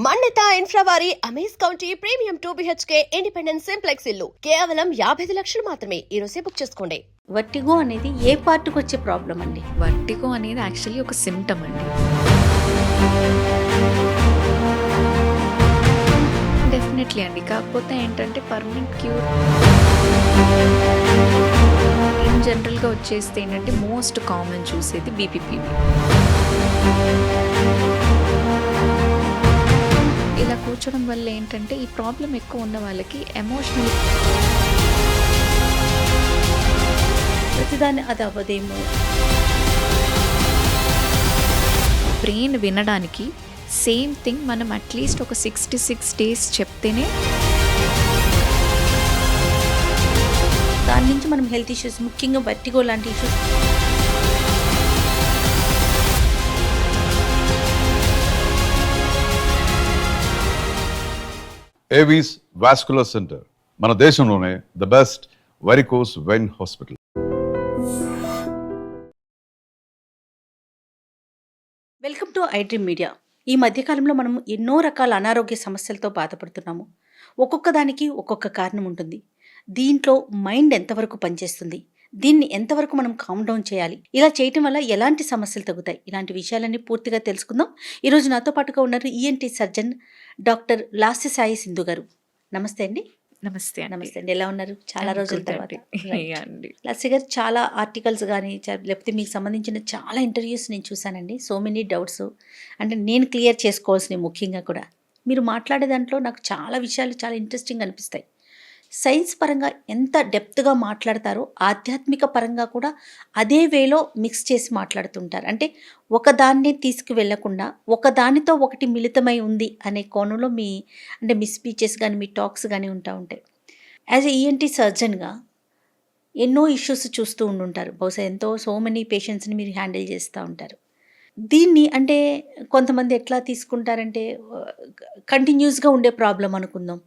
మన్నిత infra వారి amaze county premium 2 BHK independent simplex ఇల్లు కేవలం 55 లక్షలు మాత్రమే. ఈ రోజే బుక్ చేసుకోండి. వర్టిగో అనేది ఏ పార్ట్కి వచ్చే ప్రాబ్లం అండి? వర్టిగో అనేది యాక్చువల్లీ ఒక సిమ్టమ్ అండి. డెఫినెట్లీ అండి. కాకపోతే ఏంటంటే పర్మనెంట్ క్యూర్ ఇన్ జనరల్గా వచ్చేస్తే ఏంటంటే మోస్ట్ కామన్ చూసేది బీపీపీవి. ఇలా కూర్చోడం వల్ల ఏంటంటే ఈ ప్రాబ్లం ఎక్కువ ఉన్న వాళ్ళకి ఎమోషనల్ ప్రతిదాన్ని అది అవ్వదేమో. బ్రెయిన్ వినడానికి సేమ్ థింగ్ మనం అట్లీస్ట్ ఒక 66 days చెప్తేనే దాని నుంచి మనం హెల్త్ ఇష్యూస్, ముఖ్యంగా వర్టిగో లాంటి ఇష్యూస్ ఏవీస్ వాస్కులర్ సెంటర్ మన దేశంలోనే the best varicose vein hospital. Welcome to iDream Media. ఈ మధ్యకాలంలో మనం ఎన్నో రకాల అనారోగ్య సమస్యలతో బాధపడుతున్నాము. ఒక్కొక్క దానికి ఒక్కొక్క కారణం ఉంటుంది. దీంట్లో మైండ్ ఎంతవరకు పనిచేస్తుంది, దీన్ని ఎంతవరకు మనం కామ్ డౌన్ చేయాలి, ఇలా చేయటం వల్ల ఎలాంటి సమస్యలు తగ్గుతాయి, ఇలాంటి విషయాలన్నీ పూర్తిగా తెలుసుకుందాం. ఈరోజు నాతో పాటుగా ఉన్నారు ENT surgeon doctor Lasya Sai Sindhu గారు. నమస్తే అండి. నమస్తే నమస్తే అండి. ఎలా ఉన్నారు? చాలా రోజుల తర్వాత. అండి. లాస్య గారు, చాలా ఆర్టికల్స్ కానీ లేకపోతే మీకు సంబంధించిన చాలా ఇంటర్వ్యూస్ నేను చూశానండి. సో మెనీ డౌట్స్ అంటే నేను క్లియర్ చేసుకోవాల్సినవి ముఖ్యంగా కూడా మీరు మాట్లాడే దాంట్లో నాకు చాలా విషయాలు చాలా ఇంట్రెస్టింగ్ అనిపిస్తాయి. సైన్స్ పరంగా ఎంత డెప్త్గా మాట్లాడతారో ఆధ్యాత్మిక పరంగా కూడా అదే వేలో మిక్స్ చేసి మాట్లాడుతుంటారు. అంటే ఒకదాన్నే తీసుకువెళ్లకుండా ఒకదానితో ఒకటి మిళితమై ఉంది అనే కోణంలో మీ స్పీచెస్ కానీ మీ టాక్స్ కానీ ఉంటాయి. యాజ్ ఎ ఈఎన్టీ సర్జన్గా ఎన్నో ఇష్యూస్ చూస్తూ ఉండుంటారు. బహుశా సో మెనీ పేషెంట్స్ని మీరు హ్యాండిల్ చేస్తూ ఉంటారు. దీన్ని అంటే కొంతమంది ఎట్లా తీసుకుంటారంటే కంటిన్యూస్గా ఉండే ప్రాబ్లం అనుకుందాం.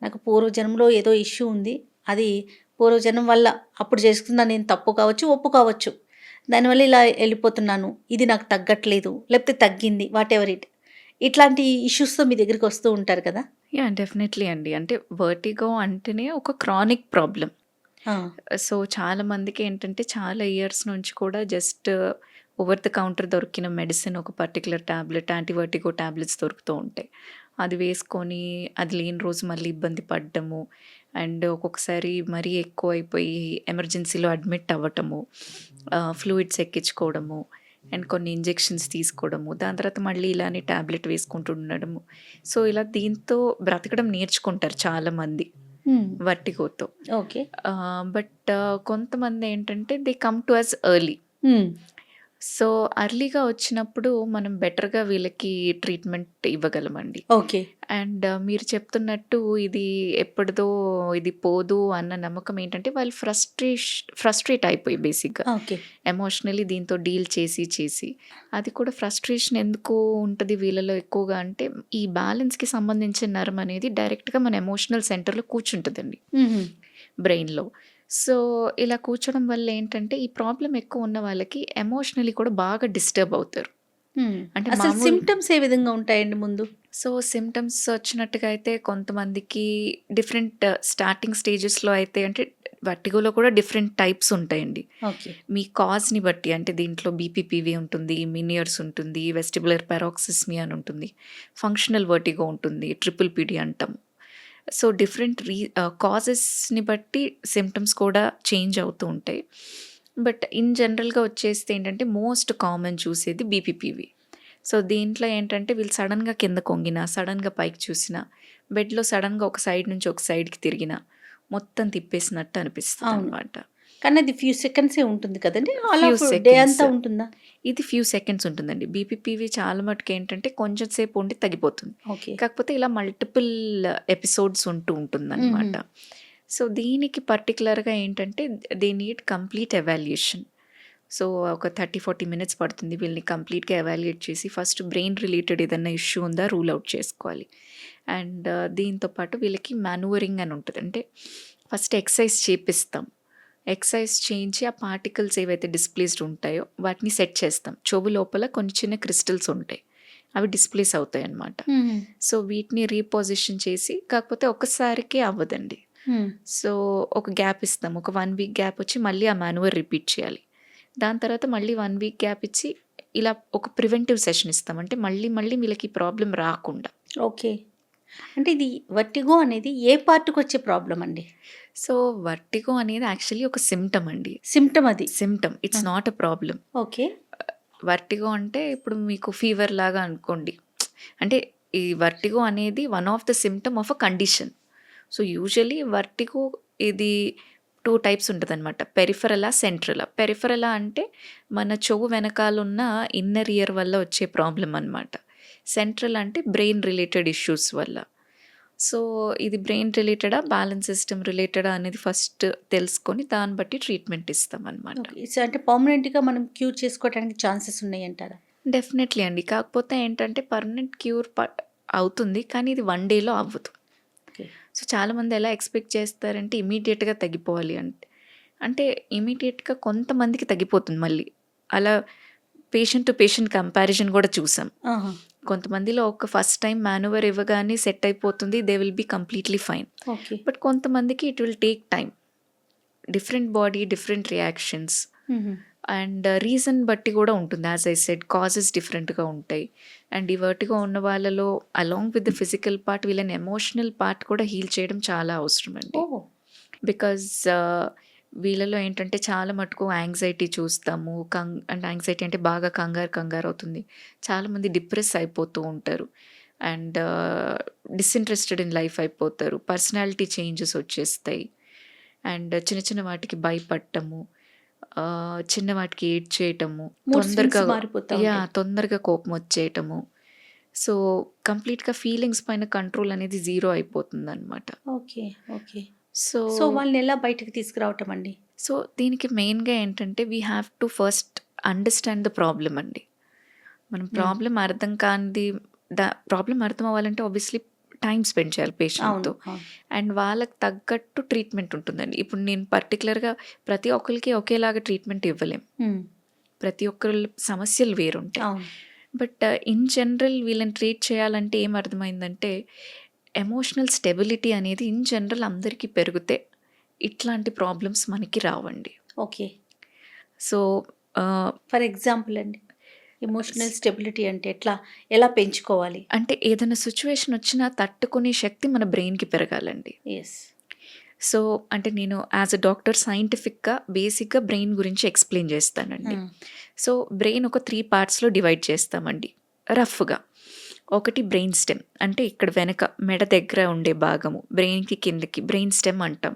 నాకు పూర్వజన్మలో ఏదో ఇష్యూ ఉంది, అది పూర్వజన్మ వల్ల అప్పుడు చేసుకున్నా నేను తప్పు కావచ్చు, ఒప్పు కావచ్చు, దానివల్ల ఇలా వెళ్ళిపోతున్నాను, ఇది నాకు తగ్గట్లేదు, లేకపోతే తగ్గింది, వాట్ ఎవర్ ఇట్లాంటి ఇష్యూస్తో మీ దగ్గరికి వస్తూ ఉంటారు కదా? యా, డెఫినెట్లీ అండి. అంటే వర్టిగో అంటేనే ఒక క్రానిక్ ప్రాబ్లం. సో చాలా మందికి ఏంటంటే చాలా ఇయర్స్ నుంచి కూడా జస్ట్ ఓవర్ ద కౌంటర్ దొరికిన మెడిసిన్, ఒక పర్టికులర్ ట్యాబ్లెట్, యాంటీవర్టిగో ట్యాబ్లెట్స్ దొరుకుతూ ఉంటాయి. అది వేసుకొని అది లేని రోజు మళ్ళీ ఇబ్బంది పడ్డము, అండ్ ఒక్కొక్కసారి మరీ ఎక్కువ అయిపోయి ఎమర్జెన్సీలో అడ్మిట్ అవ్వటము, ఫ్లూయిడ్స్ ఎక్కించుకోవడము, అండ్ కొన్ని ఇంజెక్షన్స్ తీసుకోవడము, దాని తర్వాత మళ్ళీ ఇలానే ట్యాబ్లెట్ వేసుకుంటూ ఉండడము. సో ఇలా దీంతో బ్రతకడం నేర్చుకుంటారు చాలామంది వర్టిగోతో. ఓకే. బట్ కొంతమంది ఏంటంటే they come to us early. So అర్లీగా వచ్చినప్పుడు మనం బెటర్గా వీళ్ళకి ట్రీట్మెంట్ ఇవ్వగలమండి. ఓకే. అండ్ మీరు చెప్తున్నట్టు ఇది ఎప్పటిదో ఇది పోదు అన్న నమ్మకం ఏంటంటే వాళ్ళు ఫ్రస్ట్రేట్ అయిపోయి బేసిక్గా ఓకే ఎమోషనలీ దీంతో డీల్ చేసి అది కూడా ఫ్రస్ట్రేషన్ ఎందుకు ఉంటుంది వీళ్ళలో ఎక్కువగా అంటే ఈ బ్యాలెన్స్కి సంబంధించిన నరం అనేది డైరెక్ట్గా మన ఎమోషనల్ సెంటర్లో కూర్చుంటుందండి బ్రెయిన్లో. సో ఇలా కూర్చోడం వల్ల ఏంటంటే ఈ ప్రాబ్లం ఎక్కువ ఉన్న వాళ్ళకి ఎమోషనలీ కూడా బాగా డిస్టర్బ్ అవుతారు. అంటే అసలు సిమ్టమ్స్ ఏ విధంగా ఉంటాయండి ముందు? సో సిమ్టమ్స్ వచ్చినట్టుగా అయితే కొంతమందికి డిఫరెంట్ స్టార్టింగ్ స్టేజెస్లో అయితే అంటే వర్టిగోలో కూడా డిఫరెంట్ టైప్స్ ఉంటాయండి. ఓకే. మీ కాజ్ని బట్టి అంటే దీంట్లో బీపీపీవీ ఉంటుంది, మినియర్స్ ఉంటుంది, వెస్టిబులర్ పెరాక్సిస్మి అని ఉంటుంది, ఫంక్షనల్ వర్టిగో ఉంటుంది, ట్రిపుల్ పీడీ అంటాం. సో డిఫరెంట్ కాజెస్ని బట్టి సిమ్టమ్స్ కూడా చేంజ్ అవుతూ ఉంటాయి. బట్ ఇన్ జనరల్గా వచ్చేస్తే ఏంటంటే మోస్ట్ కామన్ చూసేది బీపీపీవీ. సో దీంట్లో ఏంటంటే వీళ్ళు సడన్గా కింద కొంగినా, సడన్గా పైకి చూసినా, బెడ్లో సడన్గా ఒక సైడ్ నుంచి ఒక సైడ్కి తిరిగినా మొత్తం తిప్పేసినట్టు అనిపిస్తుంది అనమాట. కానీ అది ఫ్యూ సెకండ్సే ఉంటుంది కదండి? డే అంతా ఉంటుందా? ఇది ఫ్యూ సెకండ్స్ ఉంటుందండి. బీపీపీవీ చాలా మటుకు ఏంటంటే కొంచెం సేపు ఉండి తగ్గిపోతుంది. ఓకే. కాకపోతే ఇలా మల్టిపుల్ ఎపిసోడ్స్ ఉంటుందన్నమాట. సో దీనికి పర్టికులర్గా ఏంటంటే they need complete evaluation. So ఒక 30-40 minutes పడుతుంది వీళ్ళని కంప్లీట్గా ఎవాల్యుయేట్ చేసి ఫస్ట్ బ్రెయిన్ రిలేటెడ్ ఏదైనా ఇష్యూ ఉందా రూల్ అవుట్ చేసుకోవాలి. అండ్ దీంతోపాటు వీళ్ళకి మాన్యూవరింగ్ అని ఉంటుంది. అంటే ఫస్ట్ ఎక్సర్సైజ్ చేపిస్తాం, ఎక్సర్సైజ్ చేయించి ఆ పార్టికల్స్ ఏవైతే డిస్ప్లేస్డ్ ఉంటాయో వాటిని సెట్ చేస్తాం. చెవు లోపల కొన్ని చిన్న క్రిస్టల్స్ ఉంటాయి, అవి డిస్ప్లేస్ అవుతాయి అన్నమాట. సో వీటిని రీపొజిషన్ చేసి, కాకపోతే ఒక్కసారికి అవ్వదండి. సో ఒక గ్యాప్ ఇస్తాం, ఒక 1 వీక్ గ్యాప్ వచ్చి మళ్ళీ ఆ మాన్యువర్ రిపీట్ చేయాలి. దాని తర్వాత మళ్ళీ 1 వీక్ గ్యాప్ ఇచ్చి ఇలా ఒక ప్రివెంటివ్ సెషన్ ఇస్తాం, అంటే మళ్ళీ మళ్ళీ వీళ్ళకి ప్రాబ్లం రాకుండా. ఓకే. అంటే ఇది వర్టిగో అనేది ఏ పార్ట్కి వచ్చే ప్రాబ్లం అండి? సో వర్టిగో అనేది యాక్చువల్లీ ఒక సిమ్టమ్ అండి, సిమ్టమ్ అది. Symptom, it's not a problem. Okay. Vertigo అంటే ఇప్పుడు మీకు ఫీవర్ లాగా అనుకోండి. అంటే ఈ వర్టిగో అనేది one of the symptom of a condition. So usually vertigo ఇది 2 టైప్స్ ఉంటుందన్నమాట, పెరిఫెరలా, సెంట్రలా. పెరిఫెరలా అంటే మన చెవు వెనకాలన్న ఇన్నర్ ఇయర్ వల్ల వచ్చే ప్రాబ్లం అన్నమాట. సెంట్రల్ అంటే బ్రెయిన్ రిలేటెడ్ ఇష్యూస్ వల్ల. సో ఇది బ్రెయిన్ రిలేటెడా, బ్యాలెన్స్ సిస్టమ్ రిలేటెడా అనేది ఫస్ట్ తెలుసుకొని దాన్ని బట్టి ట్రీట్మెంట్ ఇస్తాం అన్నమాట. ఓకే. సో అంటే పర్మనెంట్గా మనం క్యూర్ చేసుకోవడానికి ఛాన్సెస్ ఉన్నాయి అంటారా? డెఫినెట్లీ అండి, కాకపోతే ఏంటంటే పర్మనెంట్ క్యూర్ అవుతుంది, కానీ ఇది 1 డేలో అవ్వదు. ఓకే. సో చాలామంది ఎలా ఎక్స్పెక్ట్ చేస్తారంటే ఇమీడియట్గా తగ్గిపోవాలి అంటే ఇమీడియట్గా కొంతమందికి తగ్గిపోతుంది మళ్ళీ. అలా పేషెంట్ టు పేషెంట్ కంపారిజన్ కూడా చూసాం. కొంతమందిలో ఒక ఫస్ట్ టైం మాన్యువర్ ఇవ్వగానే సెట్ అయిపోతుంది, they will be completely fine. Okay. But కొంతమందికి it will take time, different body, different reactions and reason బట్టి కూడా ఉంటుంది. యాజ్ ఐ సెడ్, కాజెస్ డిఫరెంట్గా ఉంటాయి. అండ్ ఈ వర్టిగో ఉన్న వాళ్ళలో along with the physical part, వీళ్ళని ఎమోషనల్ పార్ట్ కూడా హీల్ చేయడం చాలా అవసరం అండి. బికాజ్ వీళ్ళలో ఏంటంటే చాలా మటుకు యాంగ్జైటీ చూస్తాము. అంటే యాంగ్జైటీ అంటే బాగా కంగారు అవుతుంది. చాలామంది డిప్రెస్ అయిపోతూ ఉంటారు అండ్ డిస్ఇంట్రెస్టెడ్ ఇన్ లైఫ్ అయిపోతారు. పర్సనాలిటీ చేంజెస్ వచ్చేస్తాయి అండ్ చిన్న చిన్న వాటికి భయపడటము, చిన్న వాటికి ఏడ్చేయటము, తొందరగా కోపం వచ్చేయటము. సో కంప్లీట్గా ఫీలింగ్స్ పైన కంట్రోల్ అనేది జీరో అయిపోతుంది అనమాట. ఓకే. ఓకే. సో సో వాళ్ళని ఎలా బయటకు తీసుకురావటం అండి? సో దీనికి మెయిన్గా ఏంటంటే we have to first understand the problem అండి. మనం ప్రాబ్లం అర్థం కానిది, ప్రాబ్లం అర్థం అవ్వాలంటే ఆబ్వియస్లీ టైం స్పెండ్ చేయాలి పేషెంట్తో అండ్ వాళ్ళకి తగ్గట్టు ట్రీట్మెంట్ ఉంటుందండి. ఇప్పుడు నేను పర్టికులర్గా ప్రతి ఒక్కరికి ఒకేలాగా ట్రీట్మెంట్ ఇవ్వలేం, ప్రతి ఒక్కరి సమస్యలు వేరుంటాయి. బట్ ఇన్ జనరల్ వీళ్ళని ట్రీట్ చేయాలంటే ఏం అర్థమైందంటే ఎమోషనల్ స్టెబిలిటీ అనేది ఇన్ జనరల్ అందరికీ పెరిగితే ఇట్లాంటి ప్రాబ్లమ్స్ మనకి రావండి. ఓకే. సో ఫర్ ఎగ్జాంపుల్ అండి, ఎమోషనల్ స్టెబిలిటీ అంటే ఎలా పెంచుకోవాలి? అంటే ఏదైనా సిచ్యువేషన్ వచ్చినా తట్టుకునే శక్తి మన బ్రెయిన్కి పెరగాలండి. ఎస్. సో అంటే నేను యాజ్ అ డాక్టర్ సైంటిఫిక్గా బేసిక్గా బ్రెయిన్ గురించి ఎక్స్ప్లెయిన్ చేస్తానండి. సో బ్రెయిన్ ఒక 3 పార్ట్స్లో డివైడ్ చేస్తామండి రఫ్గా. ఒకటి బ్రెయిన్ స్టెమ్, అంటే ఇక్కడ వెనక మెడ దగ్గర ఉండే భాగము, బ్రెయిన్కి కిందకి బ్రెయిన్ స్టెమ్ అంటాం.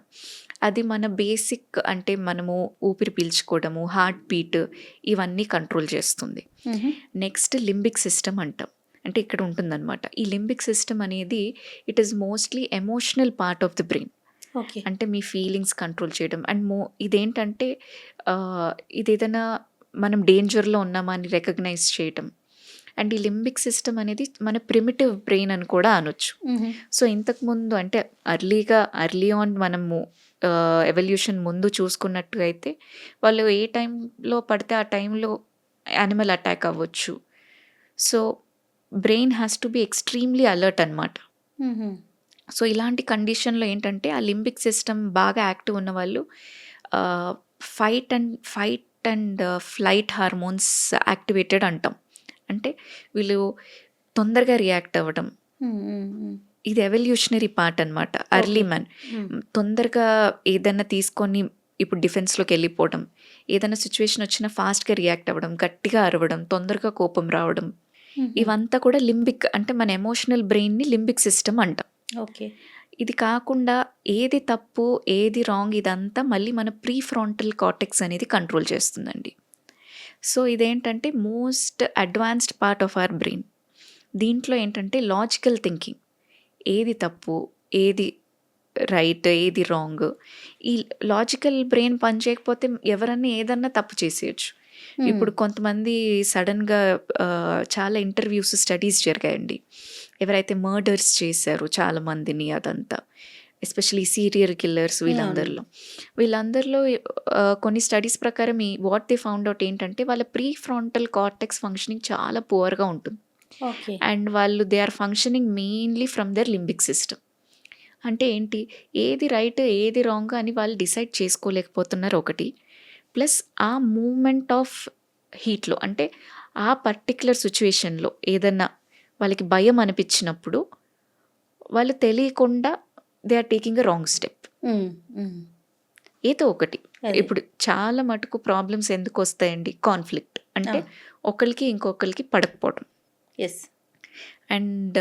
అది మన బేసిక్, అంటే మనము ఊపిరి పీల్చుకోవడము, హార్ట్ బీట్ ఇవన్నీ కంట్రోల్ చేస్తుంది. నెక్స్ట్ లింబిక్ సిస్టమ్ అంటాం, అంటే ఇక్కడ ఉంటుందన్నమాట. ఈ లింబిక్ సిస్టమ్ అనేది it is mostly emotional part of the brain. Okay. అంటే మీ ఫీలింగ్స్ కంట్రోల్ చేయడం అండ్ ఇదేంటంటే ఇది ఏదైనా మనం డేంజర్లో ఉన్నామా అని రికగ్నైజ్ చేయటం. అండ్ ఈ లింబిక్ సిస్టమ్ అనేది మన ప్రిమిటివ్ బ్రెయిన్ అని కూడా అనొచ్చు. సో ఇంతకుముందు అంటే అర్లీ ఆన్ మనము ఎవల్యూషన్ ముందు చూసుకున్నట్టు అయితే వాళ్ళు ఏ టైంలో పడితే ఆ టైంలో యానిమల్ అటాక్ అవ్వచ్చు. So brain has to be extremely alert అనమాట. సో ఇలాంటి కండిషన్లో ఏంటంటే ఆ లింబిక్ సిస్టమ్ బాగా యాక్టివ్ ఉన్న వాళ్ళు fight and flight hormones activated అంటాం. అంటే వీళ్ళు తొందరగా రియాక్ట్ అవ్వడం, ఇది ఎవల్యూషనరీ పార్ట్ అనమాట. అర్లీ మ్యాన్ తొందరగా ఏదైనా తీసుకొని ఇప్పుడు డిఫెన్స్లోకి వెళ్ళిపోవడం, ఏదైనా సిచ్యువేషన్ వచ్చినా ఫాస్ట్గా రియాక్ట్ అవ్వడం, గట్టిగా అరవడం, తొందరగా కోపం రావడం, ఇవంతా కూడా లింబిక్, అంటే మన ఎమోషనల్ బ్రెయిన్ని లింబిక్ సిస్టమ్ అంటాం. ఓకే. ఇది కాకుండా ఏది తప్పు ఏది రాంగ్ ఇదంతా మళ్ళీ మన ప్రీ ఫ్రాంటల్ కార్టెక్స్ అనేది కంట్రోల్ చేస్తుందండి. సో ఇదేంటంటే most advanced part of our brain. దీంట్లో ఏంటంటే లాజికల్ థింకింగ్, ఏది తప్పు ఏది రైట్ ఏది రాంగ్, ఈ లాజికల్ బ్రెయిన్ పనిచేయకపోతే ఎవరన్నా ఏదన్నా తప్పు చేసేయచ్చు. ఇప్పుడు కొంతమంది సడన్గా చాలా ఇంటర్వ్యూస్ స్టడీస్ జరిగాయండి, ఎవరైతే మర్డర్స్ చేశారో చాలామందిని, అదంతా ఎస్పెషలీ సీరియల్ కిల్లర్స్, వీళ్ళందరిలో కొన్ని స్టడీస్ ప్రకారం వాట్ దే ఫౌండ్ అవుట్ ఏంటంటే వాళ్ళ ప్రీ ఫ్రాంటల్ కార్టెక్స్ ఫంక్షనింగ్ చాలా పువర్గా ఉంటుంది. ఓకే. అండ్ వాళ్ళు they are functioning mainly from the limbic system. అంటే ఏంటి, ఏది రైట్ ఏది రాంగ్ అని వాళ్ళు డిసైడ్ చేసుకోలేకపోతున్నారు ఒకటి. ప్లస్ ఆ మూమెంట్ ఆఫ్ హీట్లో, అంటే ఆ పర్టిక్యులర్ సిచ్యువేషన్లో ఏదన్నా వాళ్ళకి భయం అనిపించినప్పుడు వాళ్ళు తెలియకుండా they are taking a wrong step. Hmm. Hmm. ఏదో ఒకటి. అదే. ఇప్పుడు చాలా మటుకు ప్రాబ్లమ్స్ ఎందుకు వస్తాయండి, కాన్ఫ్లిక్ట్ అంటే ఒకరికి ఇంకొకరికి పడకపోవడం. యెస్. అండ్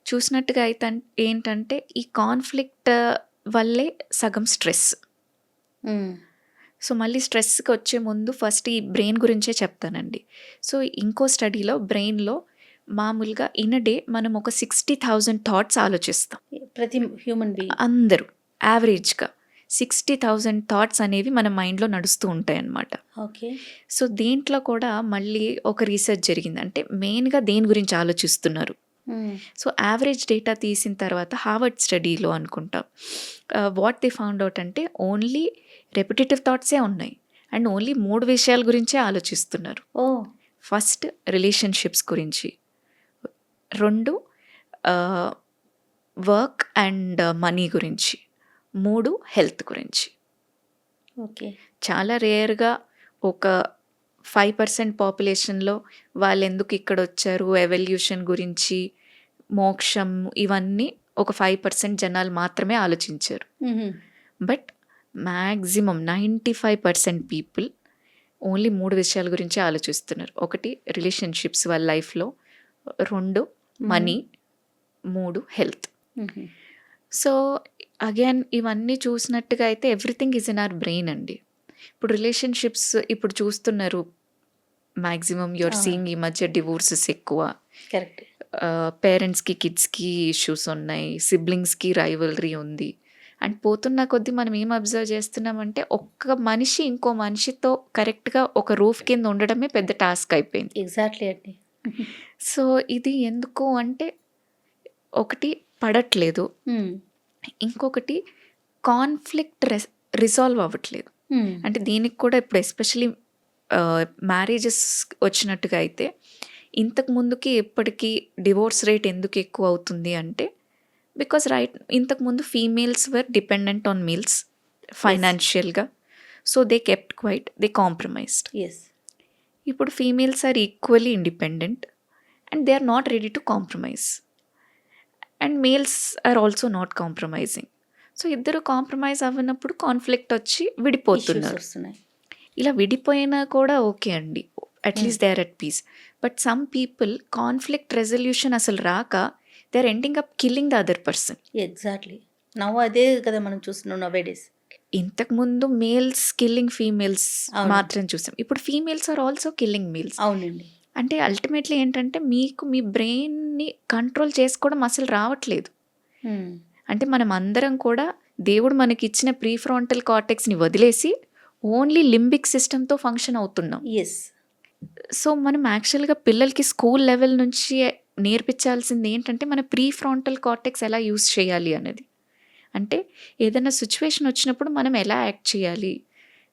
చూసినట్టుగా అయితే ఏంటంటే ఈ కాన్ఫ్లిక్ట్ వల్లే సగం స్ట్రెస్. హ్మ్. సో మళ్ళీ స్ట్రెస్కి వచ్చే ముందు ఫస్ట్ ఈ బ్రెయిన్ గురించే చెప్తానండి. సో ఇంకో స్టడీలో బ్రెయిన్లో మామూలుగా ఇన్ అ డే మనం ఒక 60,000 థాట్స్ ఆలోచిస్తాం. ప్రతి హ్యూమన్ బీయింగ్. అందరూ యావరేజ్గా 60,000 థాట్స్ అనేవి మన మైండ్లో నడుస్తూ ఉంటాయి అన్నమాట. ఓకే. సో దీంట్లో కూడా మళ్ళీ ఒక రీసెర్చ్ జరిగింది. అంటే మెయిన్గా దేని గురించి ఆలోచిస్తున్నారు. హ్మ్. సో యావరేజ్ డేటా తీసిన తర్వాత హార్వర్డ్ స్టడీలో అనుకుంటా వాట్ దే ఫౌండ్ అవుట్ అంటే ఓన్లీ రెపిటేటివ్ థాట్సే ఉన్నాయి అండ్ ఓన్లీ 3 విషయాల గురించే ఆలోచిస్తున్నారు. ఓ. ఫస్ట్ రిలేషన్షిప్స్ గురించి, 2 వర్క్ అండ్ మనీ గురించి, 3 హెల్త్ గురించి. ఓకే. చాలా రేర్గా ఒక 5% పాపులేషన్లో వాళ్ళు ఎందుకు ఇక్కడ వచ్చారు, ఎవల్యూషన్ గురించి, మోక్షం, ఇవన్నీ ఒక 5% జనాలు మాత్రమే ఆలోచించారు. హుహు. బట్ మ్యాక్సిమం 95% పీపుల్ ఓన్లీ 3 విషయాల గురించి ఆలోచిస్తున్నారు. ఒకటి రిలేషన్షిప్స్ వాళ్ళ లైఫ్లో, 2 మనీ, 3 హెల్త్. హుహు. సో అగైన్ ఇవన్నీ చూసినట్టుగా అయితే everything is in our brain అండి. ఇప్పుడు రిలేషన్షిప్స్ ఇప్పుడు చూస్తున్నారు మ్యాక్సిమం యూఆర్ సీయింగ్ ఈ మధ్య డివోర్సెస్ ఎక్కువ. కరెక్ట్. పేరెంట్స్కి కిడ్స్కి ఇష్యూస్ ఉన్నాయి, సిబ్లింగ్స్కి రైవల్రీ ఉంది. అండ్ పోతున్న కొద్దీ మనం ఏం అబ్జర్వ్ చేస్తున్నామంటే ఒక్క మనిషి ఇంకో మనిషితో కరెక్ట్గా ఒక రూఫ్ కింద ఉండడమే పెద్ద టాస్క్ అయిపోయింది. ఎగ్జాక్ట్లీ అండి. సో ఇది ఎందుకు అంటే ఒకటి పడట్లేదు, హ్మ్. ఇంకొకటి కాన్ఫ్లిక్ట్ రిజాల్వ్ అవ్వట్లేదు. హ్మ్. అంటే దీనికి కూడా ఇప్పుడు ఎస్పెషలీ మ్యారేజెస్ వచ్చినట్టుగా అయితే ఇంతకు ముందుకి ఇప్పటికీ డివోర్స్ రేట్ ఎందుకు ఎక్కువ అవుతుంది అంటే బికాస్ ఇంతకు ముందు females were dependent on males ఫైనాన్షియల్గా. So they kept quiet, they compromised. Yes. ఇప్పుడు females are equally independent and they are not ready to compromise and males are also not compromising. So ఇద్దరు compromise అవ్వనప్పుడు conflict వచ్చి issues విడిపోతున్నారు. వస్తున్నాయి. ఇలా విడిపోయినా కూడా ఓకే అండి, at least they are at peace. But some people conflict resolution అసలు రాక they are ending up killing the other person. Exactly. నవ్వు అదే కదా మనం చూస్తున్నాం నవ్వే డేస్. ఇంతకుముందు మేల్స్ కిల్లింగ్ ఫీమేల్స్ అవును. మాత్రం చూసాం, ఇప్పుడు females are also killing males. అవునండి. అంటే అల్టిమేట్లీ ఏంటంటే మీకు మీ బ్రెయిన్ని కంట్రోల్ చేసుకోవడం అసలు రావట్లేదు. హ్మ్. అంటే మనం అందరం కూడా దేవుడు మనకి ఇచ్చిన ప్రీ ఫ్రాంటల్ కార్టెక్స్ని వదిలేసి ఓన్లీ లింబిక్ సిస్టమ్తో ఫంక్షన్ అవుతున్నాం. ఎస్. సో మనం యాక్చువల్గా పిల్లలకి స్కూల్ లెవెల్ నుంచి నేర్పించాల్సింది ఏంటంటే మన ప్రీ ఫ్రాంటల్ కార్టెక్స్ ఎలా యూస్ చేయాలి అనేది. అంటే ఏదైనా సిచ్యువేషన్ వచ్చినప్పుడు మనం ఎలా యాక్ట్ చేయాలి,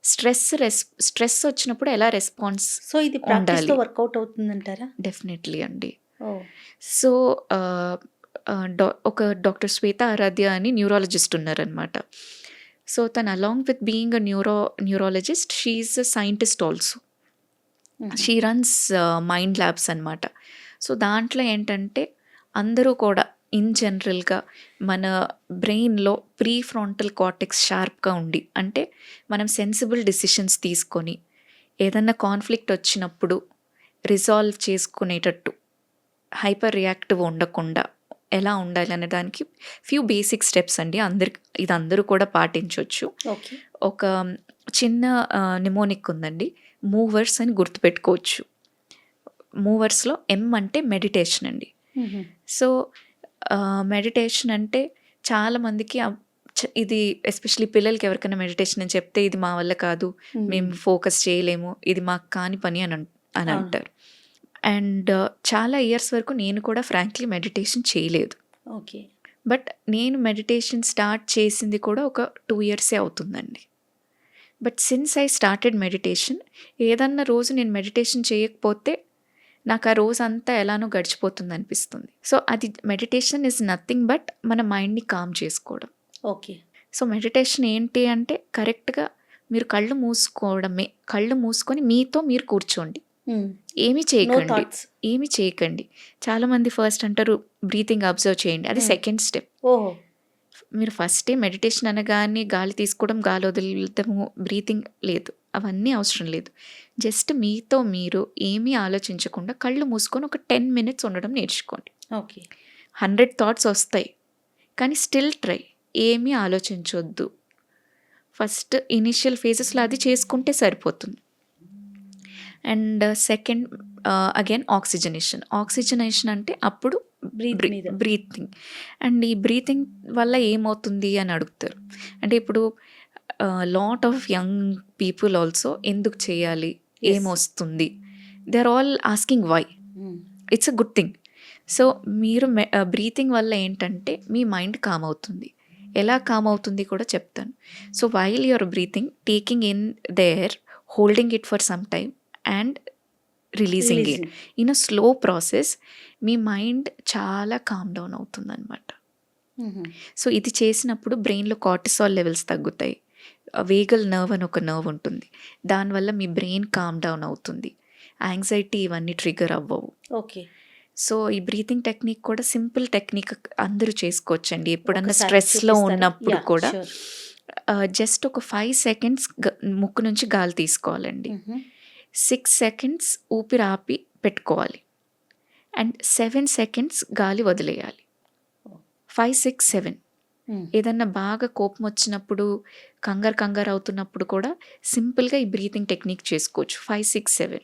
స్ట్రెస్ వచ్చినప్పుడు ఎలా రెస్పాన్స్. సో ఇది ప్రాక్టీస్తో వర్కౌట్ అవుతుందంటారా? డెఫినెట్లీ అండి. ఓ. సో ఒక డాక్టర్ శ్వేత ఆరాధ్య అని న్యూరాలజిస్ట్ ఉన్నారనమాట. సో తను along with being a neurologist she is a scientist also. She runs mind labs అనమాట. సో దాంట్లో ఏంటంటే అందరూ కూడా ఇన్ జనరల్గా మన బ్రెయిన్లో ప్రీ ఫ్రాంటల్ కార్టెక్స్ షార్ప్గా ఉండి, అంటే మనం సెన్సిబుల్ డిసిషన్స్ తీసుకొని ఏదన్నా కాన్ఫ్లిక్ట్ వచ్చినప్పుడు రిజాల్వ్ చేసుకునేటట్టు హైపర్ రియాక్టివ్ ఉండకుండా ఎలా ఉండాలి అనే దానికి ఫ్యూ బేసిక్ స్టెప్స్ అండి. ఇది అందరూ కూడా పాటించవచ్చు. ఓకే. ఒక చిన్న నిమోనిక్ ఉందండి, మూవర్స్ అని గుర్తుపెట్టుకోవచ్చు. మూవర్స్లో ఎం అంటే మెడిటేషన్ అండి. సో మెడిటేషన్ అంటే చాలామందికి ఇది ఎస్పెషలీ పిల్లలకి ఎవరికైనా మెడిటేషన్ అని చెప్తే ఇది మా వల్ల కాదు, మేము ఫోకస్ చేయలేము, ఇది మాకు కాని పని అని అంటారు. అండ్ చాలా ఇయర్స్ వరకు నేను కూడా ఫ్రాంక్లీ మెడిటేషన్ చేయలేదు. ఓకే. బట్ నేను మెడిటేషన్ స్టార్ట్ చేసింది కూడా ఒక 2 years అవుతుందండి. But since I started meditation, ఏదన్నా రోజు నేను మెడిటేషన్ చేయకపోతే నాకు ఆ రోజంతా ఎలానో గడిచిపోతుంది అనిపిస్తుంది. సో అది మెడిటేషన్ ఈజ్ నథింగ్ బట్ మన మైండ్ని కామ్ చేసుకోవడం. ఓకే. సో మెడిటేషన్ ఏంటి అంటే కరెక్ట్గా మీరు కళ్ళు మూసుకోవడమే. కళ్ళు మూసుకొని మీతో మీరు కూర్చోండి, ఏమీ నో చేయకండి, థాట్స్. ఏమీ చేయకండి. చాలామంది ఫస్ట్ అంటారు బ్రీతింగ్ అబ్జర్వ్ చేయండి, అది సెకండ్ స్టెప్. ఓహో. మీరు ఫస్టే మెడిటేషన్ అనగానే గాలి తీసుకోవడం, గాలి వదిలేయడము, బ్రీతింగ్ లేదు, అవన్నీ అవసరం లేదు. జస్ట్ మీతో మీరు ఏమీ ఆలోచించకుండా కళ్ళు మూసుకొని ఒక 10 minutes ఉండడం నేర్చుకోండి. ఓకే. 100 థాట్స్ వస్తాయి, కానీ స్టిల్ ట్రై. ఏమీ ఆలోచించొద్దు. ఫస్ట్ ఇనిషియల్ ఫేజెస్లో అది చేసుకుంటే సరిపోతుంది. అండ్ సెకండ్ అగైన్ ఆక్సిజనేషన్ అంటే అప్పుడు Breathe మీద. బ్రీతింగ్. అండ్ ఈ బ్రీతింగ్ వల్ల ఏమవుతుంది అని అడుగుతారు. అంటే ఇప్పుడు lot of young people also ఎందుకు చేయాలి, Yes. ఏమొస్తుంది, they are all asking why. It's a good thing. So మీరు బ్రీతింగ్ వల్ల ఏంటంటే మీ మైండ్ కామ్ అవుతుంది. ఎలా కామ్ అవుతుంది కూడా చెప్తాను. So while your breathing, taking in there, holding it for some time and releasing it in a slow process, me mind చాలా com down అవుతుంది అనమాట. సో ఇది చేసినప్పుడు బ్రెయిన్లో కార్టిసాల్ లెవెల్స్ తగ్గుతాయి. వేగల్ నర్వ్ అని ఒక నర్వ్ ఉంటుంది, దానివల్ల మీ బ్రెయిన్ కామ్ డౌన్ అవుతుంది. యాంగ్జైటీ ఇవన్నీ ట్రిగర్ అవ్వవు. ఓకే. సో ఈ బ్రీతింగ్ టెక్నిక్ కూడా సింపుల్ టెక్నిక్, అందరూ చేసుకోవచ్చండి. ఎప్పుడన్నా ఒకసారి స్ట్రెస్లో చూపిస్తారా? ఉన్నప్పుడు Yeah, కూడా sure. జస్ట్ ఒక 5 seconds ముక్కు నుంచి గాలి తీసుకోవాలండి. 6 seconds ఊపిరి ఆపి పెట్టుకోవాలి అండ్ 7 seconds గాలి వదిలేయాలి. 5, 6, 7. ఏదన్నా బాగా కోపం వచ్చినప్పుడు, కంగారు అవుతున్నప్పుడు కూడా సింపుల్గా ఈ బ్రీతింగ్ టెక్నిక్ చేసుకోవచ్చు. 5, 6, 7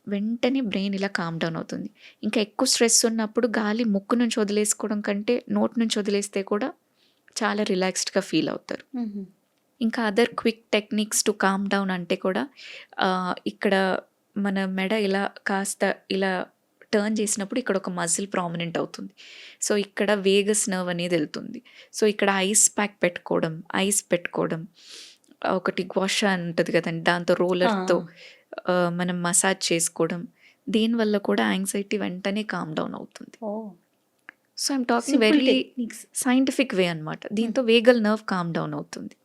వెంటనే బ్రెయిన్ ఇలా కామ్ డౌన్ అవుతుంది. ఇంకా ఎక్కువ స్ట్రెస్ ఉన్నప్పుడు గాలి ముక్కు నుంచి వదిలేసుకోవడం కంటే నోట్ నుంచి వదిలేస్తే కూడా చాలా రిలాక్స్డ్గా ఫీల్ అవుతారు. ఇంకా other quick techniques to calm down అంటే కూడా ఇక్కడ మన మెడ ఇలా కాస్త ఇలా టర్న్ చేసినప్పుడు ఇక్కడ ఒక మజిల్ ప్రామినెంట్ అవుతుంది. సో ఇక్కడ వేగస్ నర్వ్ అనేది వెళ్తుంది. సో ఇక్కడ ఐస్ ప్యాక్ పెట్టుకోవడం, ఒకటి గ్వాషా అని ఉంటుంది కదండి, దాంతో రోలర్తో మనం మసాజ్ చేసుకోవడం, దీనివల్ల కూడా యాంగ్జైటీ వెంటనే కామ్ డౌన్ అవుతుంది. So I'm talking very scientific way అనమాట. దీంతో వేగల్ నర్వ్ కామ్ డౌన్ అవుతుంది.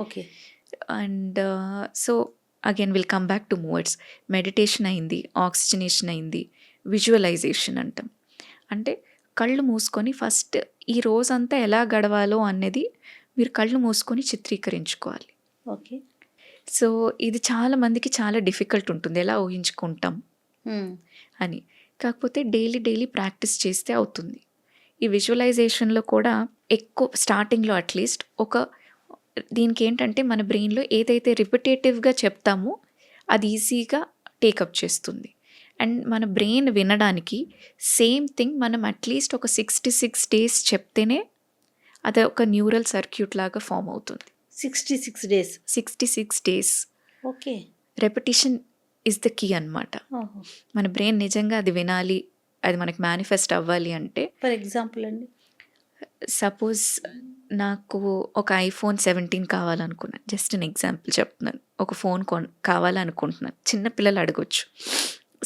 Okay. And so again will come back to మూవర్డ్స్. మెడిటేషన్ అయింది, ఆక్సిజనేషన్ అయింది, విజువలైజేషన్ అంటాం. అంటే కళ్ళు మూసుకొని ఫస్ట్ ఈ రోజంతా ఎలా గడవాలో అనేది మీరు కళ్ళు మూసుకొని చిత్రీకరించుకోవాలి. ఓకే. సో ఇది చాలా మందికి చాలా డిఫికల్ట్ ఉంటుంది, ఎలా ఊహించుకుంటాం అని. కాకపోతే డైలీ ప్రాక్టీస్ చేస్తే అవుతుంది. ఈ విజువలైజేషన్లో కూడా ఎక్కువ స్టార్టింగ్లో అట్లీస్ట్ దీనికి ఏంటంటే మన బ్రెయిన్లో ఏదైతే రిపిటేటివ్గా చెప్తామో అది ఈజీగా టేకప్ చేస్తుంది. అండ్ మన బ్రెయిన్ వినడానికి సేమ్ థింగ్ మనం అట్లీస్ట్ ఒక 66 days చెప్తేనే అది ఒక న్యూరల్ సర్క్యూట్ లాగా ఫామ్ అవుతుంది. 66 days. 66 days okay. Repetition is the key అనమాట. మన బ్రెయిన్ నిజంగా అది వినాలి, అది మనకి మేనిఫెస్ట్ అవ్వాలి అంటే. ఫర్ ఎగ్జాంపుల్ అండి, సపోజ్ నాకు ఒక iPhone 17 కావాలనుకున్నాను, జస్ట్ అన్ ఎగ్జాంపుల్ చెప్తున్నాను. ఒక ఫోన్ కావాలనుకుంటున్నాను, చిన్నపిల్లలు అడగొచ్చు.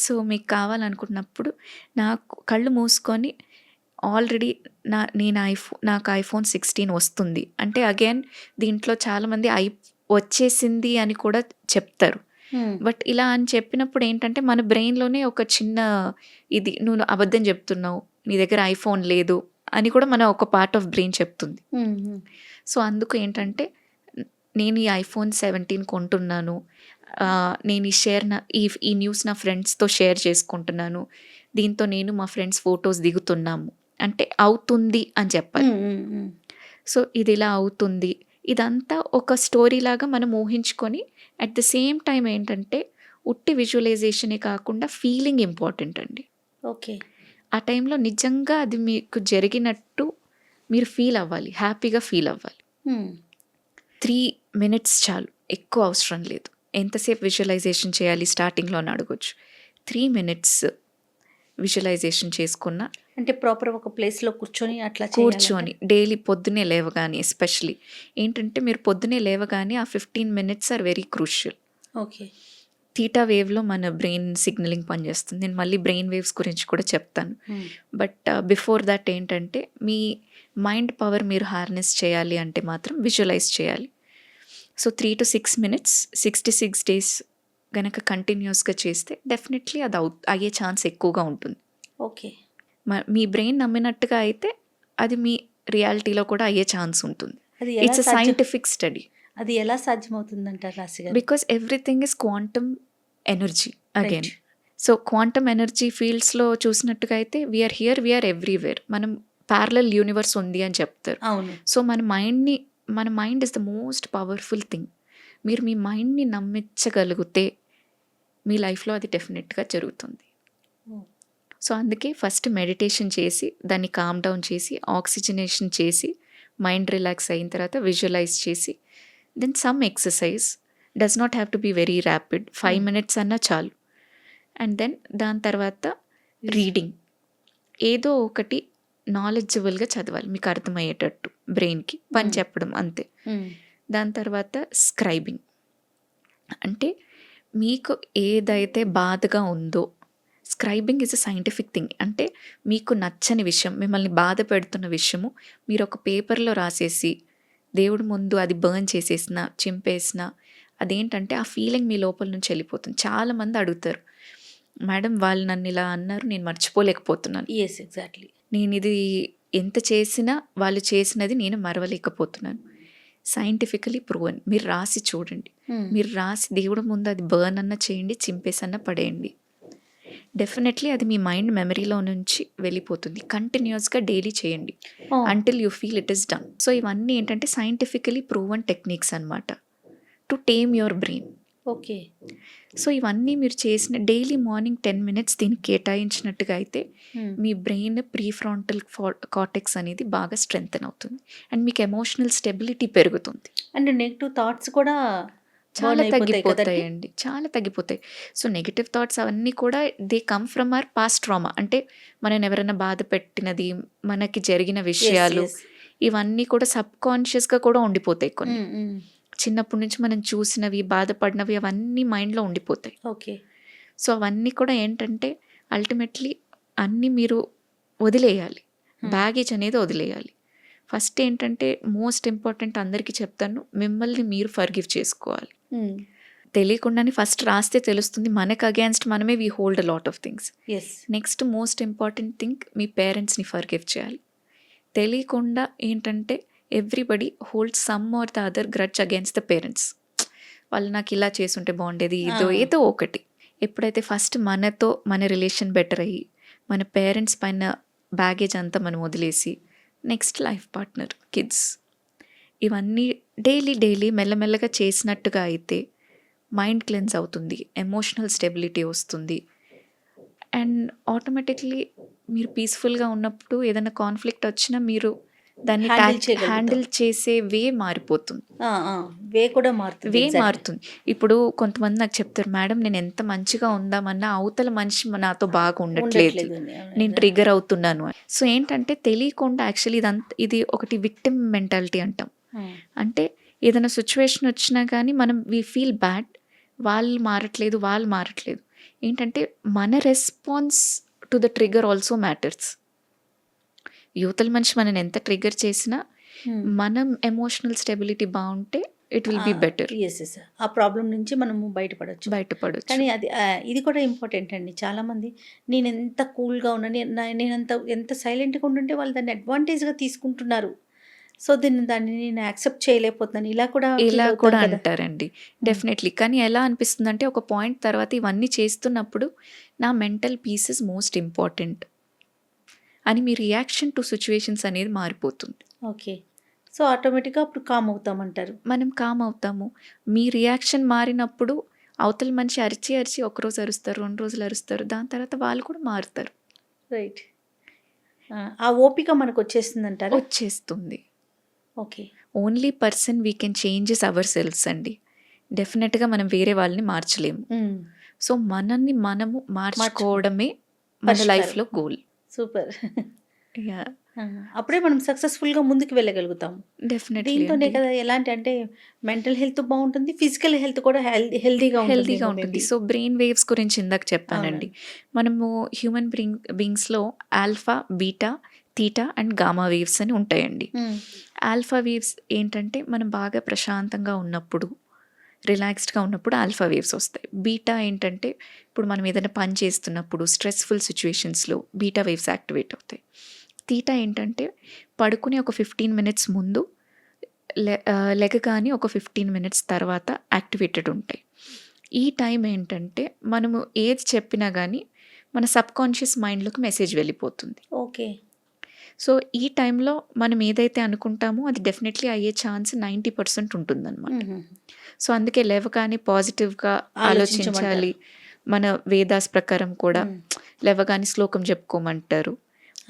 సో మీకు కావాలనుకున్నప్పుడు నాకు కళ్ళు మూసుకొని ఆల్రెడీ నాకు iPhone 16 వస్తుంది అంటే, అగైన్ దీంట్లో చాలామంది వచ్చేసింది అని కూడా చెప్తారు. బట్ ఇలా అని చెప్పినప్పుడు ఏంటంటే మన బ్రెయిన్లోనే ఒక చిన్న నువ్వు అబద్ధం చెప్తున్నావు, నీ దగ్గర ఐఫోన్ లేదు అని కూడా మన ఒక పార్ట్ ఆఫ్ బ్రెయిన్ చెప్తుంది. సో అందుకు ఏంటంటే నేను ఈ iPhone 17 కొంటున్నాను, నేను ఈ న్యూస్ నా ఫ్రెండ్స్తో షేర్ చేసుకుంటున్నాను, దీంతో నేను మా ఫ్రెండ్స్ ఫొటోస్ దిగుతున్నాము అంటే అవుతుంది అని చెప్పాలి. సో ఇది ఇలా అవుతుంది, ఇదంతా ఒక స్టోరీ లాగా మనం ఊహించుకొని అట్ ద సేమ్ టైం ఏంటంటే ఉట్టి విజువలైజేషనే కాకుండా ఫీలింగ్ ఇంపార్టెంట్ అండి. ఓకే. ఆ టైంలో నిజంగా అది మీకు జరిగినట్టు మీరు ఫీల్ అవ్వాలి, హ్యాపీగా ఫీల్ అవ్వాలి. 3 minutes చాలు, ఎక్కువ అవసరం లేదు. ఎంతసేపు విజువలైజేషన్ చేయాలి స్టార్టింగ్లో అని అడగొచ్చు. 3 minutes విజువలైజేషన్ చేసుకున్న అంటే ప్రాపర్ ఒక ప్లేస్లో కూర్చొని డైలీ పొద్దునే లేవగానే, ఎస్పెషలీ ఏంటంటే మీరు పొద్దునే లేవగానే ఆ 15 minutes are very crucial. Okay. Theta వేవ్లో మన బ్రెయిన్ సిగ్నలింగ్ పనిచేస్తుంది. నేను మళ్ళీ బ్రెయిన్ వేవ్స్ గురించి కూడా చెప్తాను. బట్ బిఫోర్ దట్ ఏంటంటే మీ మైండ్ పవర్ మీరు హార్నెస్ చేయాలి అంటే మాత్రం విజువలైజ్ చేయాలి. సో 3 to 6 minutes 66 days గనక కంటిన్యూస్గా చేస్తే డెఫినెట్లీ అది అయ్యే ఛాన్స్ ఎక్కువగా ఉంటుంది. ఓకే. మీ బ్రెయిన్ నమ్మినట్టుగా అయితే అది మీ రియాలిటీలో కూడా అయ్యే ఛాన్స్ ఉంటుంది. అది ఇట్స్ ఎలా సైంటిఫిక్ స్టడీ. అది ఎలా సాధ్యమవుతుందంటారు రాశి గారు? Because everything is quantum energy again. Right. So quantum energy ఫీల్డ్స్లో చూసినట్టుగా అయితే వీఆర్ హియర్, వీఆర్ ఎవ్రీవేర్. మనం ప్యారలల్ యూనివర్స్ ఉంది అని చెప్తారు. అవును. సో మన mind is the most powerful thing. మీరు మీ మైండ్ని నమ్మించగలిగితే మీ లైఫ్లో అది డెఫినెట్గా జరుగుతుంది. Oh. సో అందుకే ఫస్ట్ మెడిటేషన్ చేసి దాన్ని కామ్ డౌన్ చేసి ఆక్సిజనేషన్ చేసి మైండ్ రిలాక్స్ అయిన తర్వాత విజువలైజ్ చేసి then some exercise does not have to be very rapid, 5 minutes అన్నా చాలు. అండ్ దెన్ దాని తర్వాత రీడింగ్, ఏదో ఒకటి నాలెడ్జబుల్గా చదవాలి మీకు అర్థమయ్యేటట్టు, బ్రెయిన్కి పని చెప్పడం అంతే. దాని తర్వాత స్క్రైబింగ్, అంటే మీకు ఏదైతే బాధగా ఉందో, scribing is a scientific thing. అంటే మీకు నచ్చని విషయం, మిమ్మల్ని బాధ పెడుతున్న విషయము మీరు ఒక పేపర్లో రాసేసి దేవుడి ముందు అది బర్న్ చేసేసిన, చింపేసిన, అదేంటంటే ఆ ఫీలింగ్ మీ లోపల నుంచి వెళ్ళిపోతుంది. చాలామంది అడుగుతారు, మేడం వాళ్ళు నన్ను ఇలా అన్నారు, నేను మర్చిపోలేకపోతున్నాను. Yes, exactly. నేను ఇది ఎంత చేసినా వాళ్ళు చేసినది నేను మరవలేకపోతున్నాను. Scientifically proven. మీరు రాసి చూడండి, మీరు రాసి దేవుడి ముందు అది బర్న్ అన్న చేయండి, చింపేసన్న పడేయండి, డెఫినెట్లీ అది మీ మైండ్ మెమరీలో నుంచి వెళ్ళిపోతుంది. కంటిన్యూస్గా డైలీ చేయండి until you feel it is done. So ఇవన్నీ ఏంటంటే సైంటిఫికలీ ప్రూవన్ టెక్నిక్స్ అన్నమాట to tame your brain. Okay. So ఇవన్నీ మీరు చేసిన డైలీ మార్నింగ్ 10 minutes దీనికి కేటాయించినట్టుగా అయితే మీ బ్రెయిన్ ప్రీఫ్రాంటల్ కార్టెక్స్ అనేది బాగా స్ట్రెంగ్తెన్ అవుతుంది అండ్ మీకు ఎమోషనల్ స్టెబిలిటీ పెరుగుతుంది. అండ్ నెగిటివ్ థాట్స్ కూడా చాలా తగ్గిపోతాయండి, చాలా తగ్గిపోతాయి. సో నెగిటివ్ థాట్స్ అవన్నీ కూడా they come from our past trauma. అంటే మనం ఎవరైనా బాధ పెట్టినది, మనకి జరిగిన విషయాలు, ఇవన్నీ కూడా సబ్ కాన్షియస్గా కూడా ఉండిపోతాయి. కొన్ని చిన్నప్పటి నుంచి మనం చూసినవి, బాధపడినవి అవన్నీ మైండ్లో ఉండిపోతాయి. ఓకే. సో అవన్నీ కూడా ఏంటంటే అల్టిమేట్లీ అన్నీ మీరు వదిలేయాలి, బ్యాగేజ్ అనేది వదిలేయాలి. ఫస్ట్ ఏంటంటే మోస్ట్ ఇంపార్టెంట్ అందరికీ చెప్తాను, మిమ్మల్ని మీరు ఫర్గివ్ చేసుకోవాలి. తెలియకుండానే ఫస్ట్ రాస్తే తెలుస్తుంది, మనకు అగేన్స్ట్ మనమే we hold a lot of things. Next most important thing, మీ పేరెంట్స్ని ఫర్గివ్ చేయాలి. తెలియకుండా ఏంటంటే everybody hold some or the other grudge against the parents. వాళ్ళు నాకు ఇలా చేసుంటే బాగుండేది, ఏదో ఒకటి. ఎప్పుడైతే ఫస్ట్ మనతో మన రిలేషన్ బెటర్ అయ్యి మన పేరెంట్స్ పైన బ్యాగేజ్ అంతా మనం వదిలేసి నెక్స్ట్ లైఫ్ పార్ట్నర్, కిడ్స్, ఇవన్నీ డైలీ మెల్లమెల్లగా చేసినట్టుగా అయితే మైండ్ క్లెన్స్ అవుతుంది, ఎమోషనల్ స్టెబిలిటీ వస్తుంది అండ్ ఆటోమేటిక్లీ మీరు పీస్ఫుల్గా ఉన్నప్పుడు ఏదైనా కాన్ఫ్లిక్ట్ వచ్చినా మీరు దాన్ని హ్యాండిల్ చేసే వే మారిపోతుంది. వే కూడా మారుతుంది. ఇప్పుడు కొంతమంది నాకు చెప్తారు, మేడం నేను ఎంత మంచిగా ఉందామన్నా అవతల మనిషి నాతో బాగా ఉండట్లేదు, నేను ట్రిగర్ అవుతున్నాను. సో ఏంటంటే తెలియకుండా యాక్చువల్లీ ఇది ఒకటి విక్టిమ్ మెంటాలిటీ అంటాం. అంటే ఏదైనా సిచ్యువేషన్ వచ్చినా కానీ మనం వీ ఫీల్ బ్యాడ్, వాళ్ళు మారట్లేదు. ఏంటంటే మన response to the trigger also matters. యువతల మనిషి మనం ఎంత ట్రిగర్ చేసినా మనం ఎమోషనల్ స్టెబిలిటీ బాగుంటే ఇట్ విల్ బి బెటర్. ఆ ప్రాబ్లం నుంచి మనము బయటపడవచ్చు. కానీ ఇది కూడా ఇంపార్టెంట్ అండి. చాలామంది నేను ఎంత కూల్గా ఉన్నా, నేను ఎంత సైలెంట్గా ఉంటుంటే వాళ్ళు దాన్ని అడ్వాంటేజ్గా తీసుకుంటున్నారు. సో దాన్ని నేను యాక్సెప్ట్ చేయలేకపోతున్నాను, ఇలా కూడా అంటారండి. డెఫినెట్లీ. కానీ ఎలా అనిపిస్తుంది అంటే ఒక పాయింట్ తర్వాత ఇవన్నీ చేస్తున్నప్పుడు నా mental peace is most important అని మీ రియాక్షన్ టు సిచ్యువేషన్స్ అనేది మారిపోతుంది. ఓకే. సో ఆటోమేటిక్గా అప్పుడు కామ్ అవుతామంటారు. మనం కామ్ అవుతాము. మీ రియాక్షన్ మారినప్పుడు అవతల మనిషి అరిచి ఒకరోజు అరుస్తారు, 2 రోజులు అరుస్తారు, దాని తర్వాత వాళ్ళు కూడా మారుతారు. రైట్. ఆ ఓపిక మనకు వచ్చేస్తుంది అంటారు. వచ్చేస్తుంది. Okay. Only person we can changes our selfs అండి. డెఫినెట్గా మనం వేరే వాళ్ళని మార్చలేము. సో మనము మార్చుకోవడమే మన లైఫ్లో గోల్. సూపర్. యా. అప్పుడే మనం సక్సెస్ఫుల్గా ముందుకు వెళ్ళగలుగుతాం. డెఫినెట్లీ దీంతోనే కదా ఎలాంటి అంటే మెంటల్ హెల్త్ బాగుంటుంది, ఫిజికల్ హెల్త్ కూడా హెల్తీగా హెల్తీగా ఉంటుంది. సో బ్రెయిన్ వేవ్స్ గురించి ఇందాక చెప్పానండి. మనము హ్యూమన్ బీయింగ్స్లో alpha, beta, theta and gamma waves అని ఉంటాయండి. ఆల్ఫా వేవ్స్ ఏంటంటే మనం బాగా ప్రశాంతంగా ఉన్నప్పుడు, రిలాక్స్డ్గా ఉన్నప్పుడు ఆల్ఫా వేవ్స్ వస్తాయి. బీటా ఏంటంటే ఇప్పుడు మనం ఏదైనా పని చేస్తున్నప్పుడు స్ట్రెస్ఫుల్ సిచ్యువేషన్స్లో బీటా వేవ్స్ యాక్టివేట్ అవుతాయి. థీటా ఏంటంటే పడుకునే ఒక 15 మినిట్స్ ముందు లెగగానే ఒక 15 మినిట్స్ తర్వాత యాక్టివేటెడ్ ఉంటాయి. ఈ టైం ఏంటంటే మనము ఏది చెప్పినా కానీ మన సబ్కాన్షియస్ మైండ్లోకి మెసేజ్ వెళ్ళిపోతుంది. ఓకే. సో ఈ టైంలో మనం ఏదైతే అనుకుంటామో అది డెఫినెట్లీ అయ్యే ఛాన్స్ 90% ఉంటుందన్నమాట. సో అందుకే లేవగానే పాజిటివ్గా ఆలోచించాలి. మన వేదాస్ ప్రకారం కూడా లేవగానే శ్లోకం చెప్పుకోమంటారు.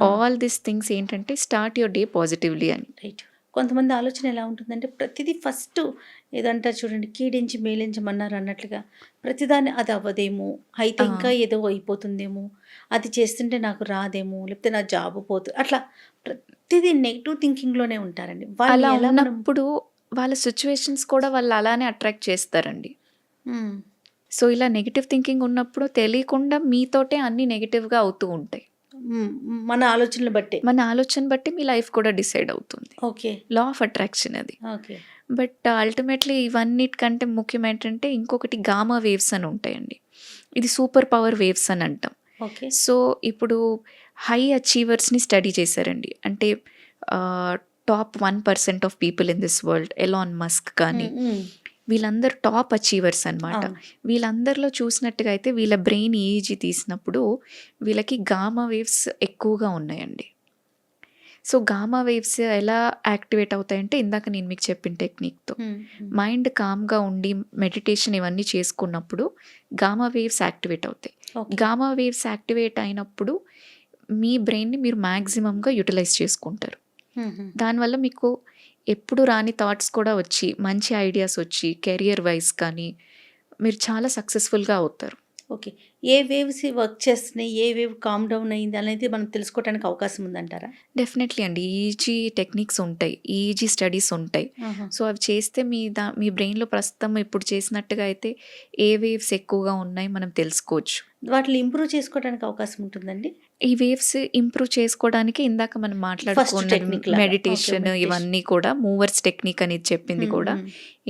ఆల్ దీస్ థింగ్స్ ఏంటంటే స్టార్ట్ యువర్ డే పాజిటివ్లీ అని. రైట్. కొంతమంది ఆలోచన ఎలా ఉంటుందంటే ప్రతిదీ ఫస్ట్ ఏదంటారు చూడండి, కీడించి మేలించమన్నారు అన్నట్లుగా ప్రతిదాన్ని అది అవ్వదేమో, అయితే ఇంకా ఏదో అయిపోతుందేమో, అది చేస్తుంటే నాకు రాదేమో, లేకపోతే నా జాబ్ పోతుంది, అట్లా ప్రతిదీ నెగిటివ్ థింకింగ్లోనే ఉంటారండి. వాళ్ళు అలా ఎలా మనం ఉన్నప్పుడు వాళ్ళ సిచ్యువేషన్స్ కూడా వాళ్ళు అలానే అట్రాక్ట్ చేస్తారండి. సో ఇలా నెగిటివ్ థింకింగ్ ఉన్నప్పుడు తెలియకుండా మీతోటే అన్ని నెగిటివ్గా అవుతూ ఉంటాయి. మన ఆలోచనలు బట్టే. మన ఆలోచన బట్టి మీ లైఫ్ కూడా డిసైడ్ అవుతుంది. ఓకే. లా ఆఫ్ అట్రాక్షన్ అది. ఓకే. బట్ అల్టిమేట్లీ ఇవన్నిటికంటే ముఖ్యం ఏంటంటే ఇంకొకటి గామా వేవ్స్ అని ఉంటాయండి. ఇది సూపర్ పవర్ వేవ్స్ అని అంటాం. ఓకే. సో ఇప్పుడు హై అచీవర్స్ని స్టడీ చేశారండి. అంటే top 1% of people in this world, Elon Musk కానీ వీళ్ళందరూ టాప్ అచీవర్స్ అనమాట. వీళ్ళందరిలో చూసినట్టుగా అయితే వీళ్ళ బ్రెయిన్ ఈజీ తీసినప్పుడు వీళ్ళకి గామా వేవ్స్ ఎక్కువగా ఉన్నాయండి. సో గామా వేవ్స్ ఎలా యాక్టివేట్ అవుతాయంటే ఇందాక నేను మీకు చెప్పిన టెక్నిక్తో మైండ్ కామ్గా ఉండి మెడిటేషన్ ఇవన్నీ చేసుకున్నప్పుడు గామా వేవ్స్ యాక్టివేట్ అవుతాయి. గామా వేవ్స్ యాక్టివేట్ అయినప్పుడు మీ బ్రెయిన్ని మీరు మ్యాక్సిమంగా యూటిలైజ్ చేసుకుంటారు. దానివల్ల మీకు ఎప్పుడు రాని థాట్స్ కూడా వచ్చి మంచి ఐడియాస్ వచ్చి కెరియర్ వైజ్ కానీ మీరు చాలా సక్సెస్ఫుల్గా అవుతారు. ఓకే. ఏ వేవ్స్ వర్క్ చేస్తున్నాయి, ఏ వేవ్ కామ్ డౌన్ అయింది అనేది మనం తెలుసుకోవడానికి అవకాశం ఉందంటారా? డెఫినెట్లీ అండి. ఈజీ టెక్నిక్స్ ఉంటాయి, ఈజీ స్టడీస్ ఉంటాయి. సో అవి చేస్తే మీ బ్రెయిన్లో ప్రస్తుతం ఇప్పుడు చేసినట్టుగా అయితే ఏ వేవ్స్ ఎక్కువగా ఉన్నాయి మనం తెలుసుకోవచ్చు. వాటిని ఇంప్రూవ్ చేసుకోవడానికి అవకాశం ఉంటుందండి. ఈ వేవ్స్ ఇంప్రూవ్ చేసుకోవడానికి ఇందాక మనం మాట్లాడుకున్న technique లాగా. Meditation Okay, meditation. ఇవన్నీ కూడా మూవర్స్ టెక్నిక్ అనేది చెప్పింది కూడా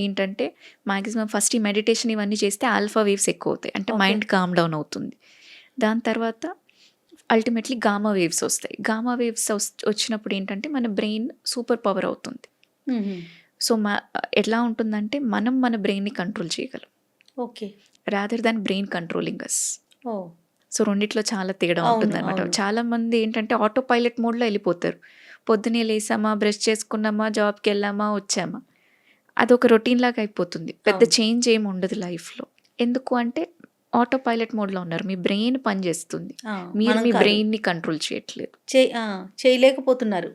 ఏంటంటే మాక్సిమం ఫస్ట్ ఈ మెడిటేషన్ ఇవన్నీ చేస్తే ఆల్ఫా వేవ్స్ ఎక్కువ అవుతాయి, అంటే Okay. మైండ్ కామ్ డౌన్ అవుతుంది. దాని తర్వాత అల్టిమేట్లీ గామా వేవ్స్ వస్తాయి. గామా వేవ్స్ వచ్చినప్పుడు ఏంటంటే మన బ్రెయిన్ సూపర్ పవర్ అవుతుంది. సో ఎట్లా ఉంటుందంటే మనం మన బ్రెయిన్ని కంట్రోల్ చేయగలం okay. Rather than brain controlling us. Oh. So రెండిట్లో చాలా తేడా అవును, ఉంటుంది అనమాట. అవును. చాలా మంది ఏంటంటే ఆటో పైలట్ మోడ్లో వెళ్ళిపోతారు. పొద్దునే లేసామా, బ్రష్ చేసుకున్నామా, జాబ్కి వెళ్ళామా, వచ్చామా, అదొక రొటీన్ లాగా అయిపోతుంది. పెద్ద అవును. చేంజ్ ఏమి ఉండదు లైఫ్లో. ఎందుకు అంటే ఆటో పైలట్ మోడ్లో ఉన్నారు, మీ బ్రెయిన్ పనిచేస్తుంది, మీరు మనం మీ కాదు. బ్రెయిన్ని కంట్రోల్ చేయట్లేదు. చేయలేకపోతున్నారు.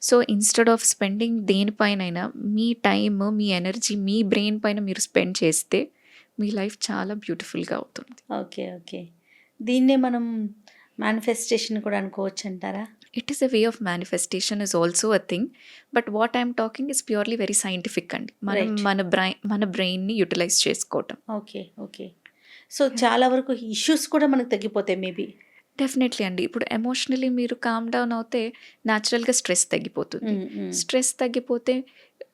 సో ఇన్స్టెడ్ ఆఫ్ స్పెండింగ్ దేనిపైనైనా మీ టైం, మీ ఎనర్జీ మీ బ్రెయిన్ పైన మీరు స్పెండ్ చేస్తే మీ లైఫ్ చాలా బ్యూటిఫుల్గా అవుతుంది. ఓకే. ఓకే. దీన్నే మనం మేనిఫెస్టేషన్ కూడా అనుకోవచ్చు అంటారా? It is a way of manifestation is also a thing, but what I'm talking is purely very scientific అండి. మనం Right. మన బ్రెయిన్ని యూటిలైజ్ చేసుకోవటం. ఓకే. ఓకే. సో చాలా వరకు ఇష్యూస్ కూడా మనకు తగ్గిపోతాయి మేబీ. డెఫినెట్లీ అండి. ఇప్పుడు ఎమోషనలీ మీరు కామ్ డౌన్ అవుతే న్యాచురల్గా స్ట్రెస్ తగ్గిపోతుంది. స్ట్రెస్ తగ్గిపోతే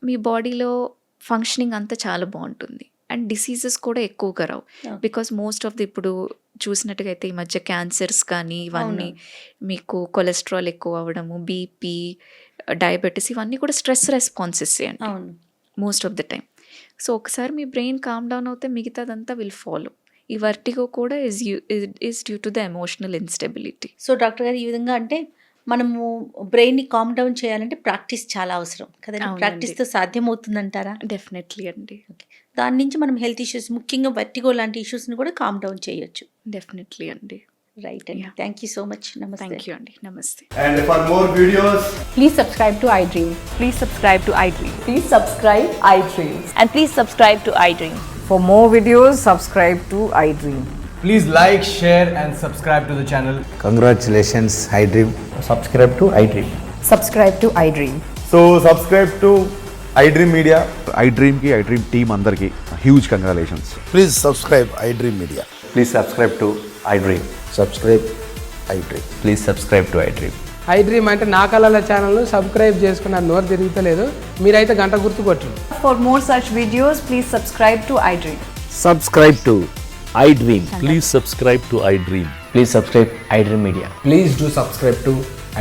మీ బాడీలో ఫంక్షనింగ్ అంతా చాలా బాగుంటుంది అండ్ డిసీజెస్ కూడా ఎక్కువగా రావు. Okay. Because most of the ఇప్పుడు చూసినట్టుగా అయితే ఈ మధ్య క్యాన్సర్స్ కానీ ఇవన్నీ అవును. మీకు కొలెస్ట్రాల్ ఎక్కువ అవ్వడము, బీపీ, డయాబెటీస్ ఇవన్నీ కూడా స్ట్రెస్ రెస్పాన్సెస్ అండి అవును. Most of the time. So ఒకసారి మీ బ్రెయిన్ కామ్ డౌన్ అవుతే మిగతాదంతా విల్ ఫాలో. ఈ వర్టిగో కూడా is due to the emotional instability. So doctor గారు ఈ విధంగా అంటే మనము బ్రెయిన్ని కామ్ డౌన్ చేయాలంటే ప్రాక్టీస్ చాలా అవసరం కదండి. అవునండి. ప్రాక్టీస్తో సాధ్యమవుతుందంటారా? డెఫినెట్లీ అండి. దాని నుంచి మనం హెల్త్ ఇష్యూస్, ముఖ్యంగా వెర్టిగో లాంటి ఇష్యూస్ని కూడా కామ్ డౌన్ చేయొచ్చు. డెఫినెట్లీ అండి. రైట్ అండి. Yeah. Thank you so much. నమస్తే. థ్యాంక్ యూ అండి. నమస్తే. And for more videos, Please subscribe to iDream. Please subscribe to iDream. Please subscribe iDream. And please subscribe to iDream. For more videos, subscribe to iDream. please like, share and subscribe to the channel. Congratulations, iDream. Subscribe to iDream. Subscribe to iDream. So subscribe to iDream Media. ఐ డ్రీమ్కి iDream team అందరికీ huge congratulations. Please subscribe iDream Media. Please subscribe to iDream. Subscribe iDream. Please subscribe to iDream. iDream అంటే నా కళల ఛానల్ను subscribe చేసుకున్న నోరు తిరుగుతలేదు, మీరైతే గంట గుర్తు కొట్టండి. For more such videos, please subscribe to iDream. Subscribe to iDream. Please subscribe to iDream. Please subscribe iDream Media. Please do subscribe to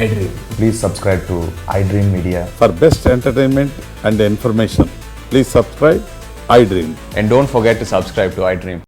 iDream. Please subscribe to iDream Media. For best entertainment and information please subscribe I dream. And don't forget to subscribe to iDream.